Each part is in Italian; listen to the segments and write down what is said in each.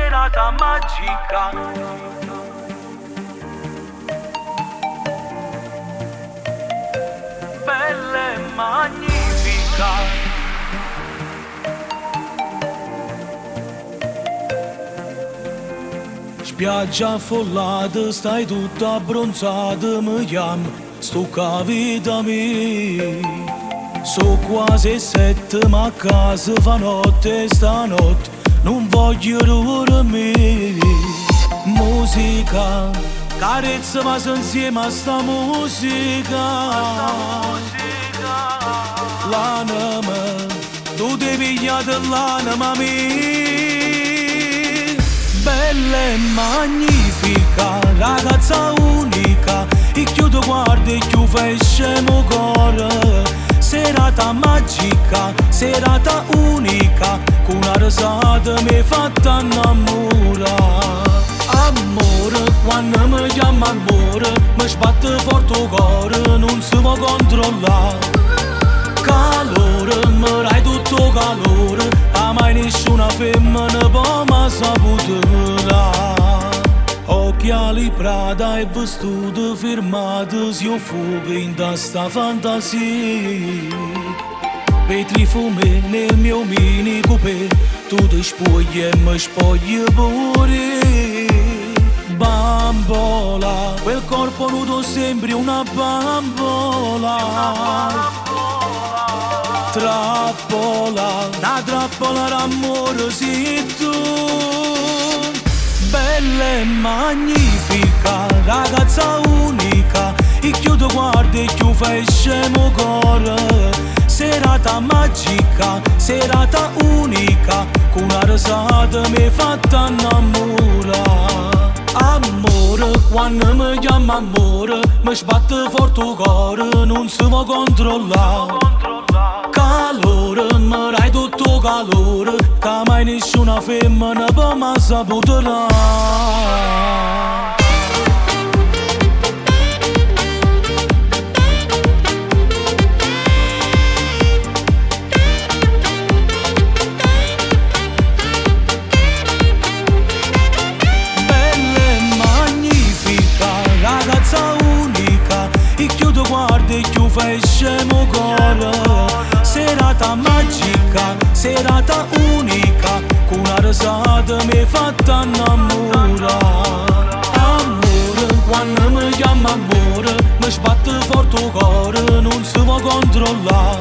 serata magica. Bella e magnifica. Spiaggia affollata, stai tutta abbronzata, mi chiamo, sto ca vita mia. So quasi 7 ma a casa fa notte e stanotte non voglio dormire. Musica, carezza ma insieme a sta musica. L'anima, tu ti pigliate l'anima mia. Bella e magnifica, ragazza unica, e chiudo guarda e chiudo fescemo cuore. Serata magica, serata unica, con una risata mi fatta innamorare. Amore, quando mi chiama amore, mi sbatte forte il cuore, non si può controllare. Calore, mi dai tutto calore, a mai nessuna femmina può mai saputo. Occhiali Prada e vestiti firmati, si fuoco in sta fantasia. Petri fumi nel mio mini coupé, tu ti spogli e mi spogli pure. Bambola, quel corpo nudo sembri una bambola. Trappola, una trappola d'amore sei tu. Bella e magnifica, ragazza unica, e chiudo guarda e chiudo fescemo cuore. Serata magica, serata unica, con una risata mi fatta innamorare. Amore, quando mi chiama amore, mi sbatte forte il cuore, non si può controllare. Calore, mi dai tutto calore, che mai nessuna femmina può mai saputo. Guarda e chiudo fescemo cuore. Serata magica, serata unica, con una risata mi fatta innamorare. Amore, quando mi chiama amore, mi sbatte forte il cuore, non si può controllare.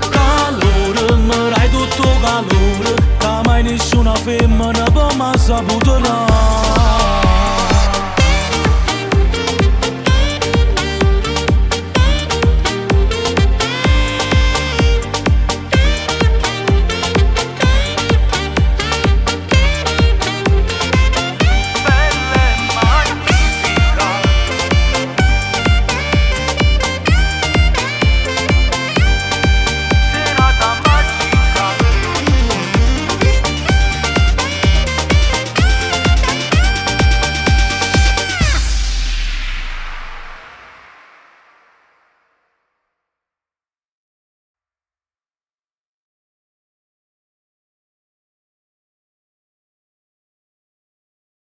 Calore, mi dai tutto calore, che mai nessuna femmina può mai saputo.